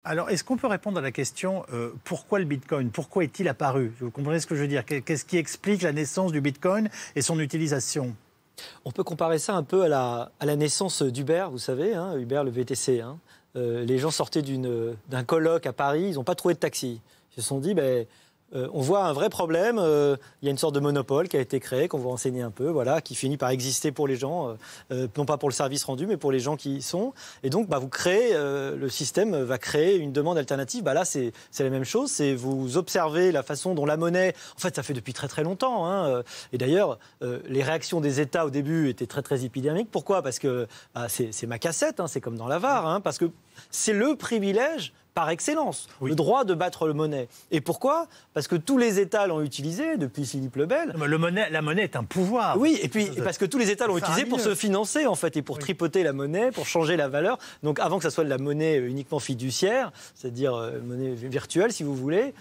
Alors, est-ce qu'on peut répondre à la question pourquoi le Bitcoin? Pourquoi est-il apparu? Vous comprenez ce que je veux dire? Qu'est-ce qui explique la naissance du Bitcoin et son utilisation? On peut comparer ça un peu à la naissance d'Uber, vous savez, hein, Uber, le VTC. Les gens sortaient d'un colloque à Paris, ils n'ont pas trouvé de taxi. Ils se sont dit, on voit un vrai problème, il y a une sorte de monopole qui a été créé, qu'on va renseigner un peu, voilà, qui finit par exister pour les gens, non pas pour le service rendu, mais pour les gens qui y sont. Et donc, vous créez, le système va créer une demande alternative. Là, c'est la même chose, c'est vous observez la façon dont la monnaie, en fait, ça fait depuis très très longtemps. Et d'ailleurs, les réactions des États au début étaient très très épidermiques. Pourquoi? Parce que c'est ma cassette, c'est comme dans la VAR, parce que c'est le privilège par excellence, oui. Le droit de battre le monnaie. Et pourquoi? Parce que tous les États l'ont utilisé depuis Philippe le Bel. La monnaie est un pouvoir. Oui, et puis parce que tous les États l'ont utilisé pour se financer, en fait, et pour tripoter la monnaie, pour changer la valeur. Donc avant que ça soit de la monnaie uniquement fiduciaire, c'est-à-dire monnaie virtuelle, si vous voulez,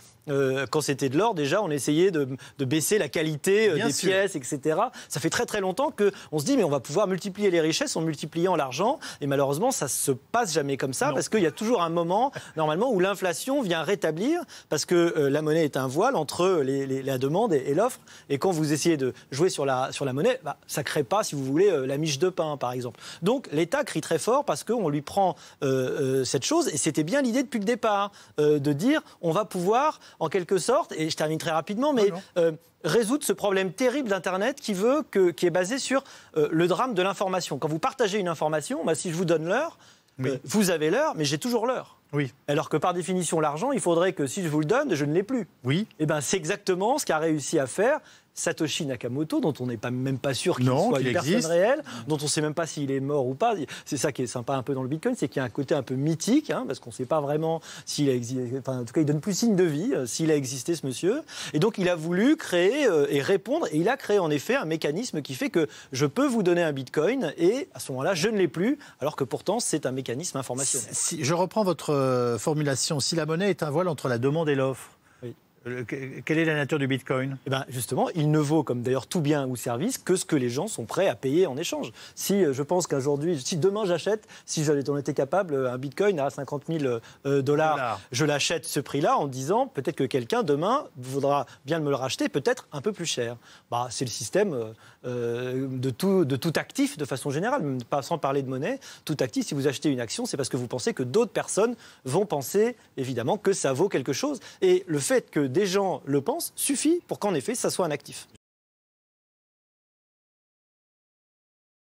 quand c'était de l'or, déjà, on essayait de baisser la qualité des pièces, etc. Ça fait très très longtemps qu'on se dit, mais on va pouvoir multiplier les richesses en multipliant l'argent. Et malheureusement, ça ne se passe jamais comme ça, parce qu'il y a toujours un moment, normalement, où l'inflation vient rétablir, parce que la monnaie est un voile entre la demande et l'offre. Et quand vous essayez de jouer sur la monnaie, ça ne crée pas, si vous voulez, la miche de pain, par exemple. Donc l'État crie très fort parce qu'on lui prend cette chose. Et c'était bien l'idée depuis le départ, de dire, on va pouvoir, en quelque sorte, et je termine très rapidement, mais résoudre ce problème terrible d'Internet qui est basé sur le drame de l'information. Quand vous partagez une information, si je vous donne l'heure, vous avez l'heure, mais j'ai toujours l'heure. Oui. Alors que par définition, l'argent, il faudrait que si je vous le donne, je ne l'ai plus. Oui. Et c'est exactement ce qu'a réussi à faire Satoshi Nakamoto, dont on n'est même pas sûr qu'il soit une personne réelle, dont on ne sait même pas s'il est mort ou pas. C'est ça qui est sympa un peu dans le Bitcoin, c'est qu'il y a un côté un peu mythique, parce qu'on ne sait pas vraiment s'il a existé. Enfin, en tout cas, il donne plus signe de vie s'il a existé, ce monsieur. Et donc, il a voulu créer et répondre. Et il a créé en effet un mécanisme qui fait que je peux vous donner un Bitcoin et à ce moment-là, je ne l'ai plus, alors que pourtant, c'est un mécanisme informationnel. Si je reprends votre formulation, si la monnaie est un voile entre la demande et l'offre, quelle est la nature du Bitcoin? Justement, il ne vaut, comme d'ailleurs tout bien ou service, que ce que les gens sont prêts à payer en échange. Si je pense qu'aujourd'hui, si demain j'achète, si j'en étais capable, un Bitcoin à 50 000 $, je l'achète ce prix-là en disant peut-être que quelqu'un demain voudra bien me le racheter, peut-être un peu plus cher. C'est le système de tout actif de façon générale, même pas sans parler de monnaie. Tout actif, si vous achetez une action, c'est parce que vous pensez que d'autres personnes vont penser évidemment que ça vaut quelque chose. Et le fait que des gens le pensent suffit pour qu'en effet, ça soit un actif.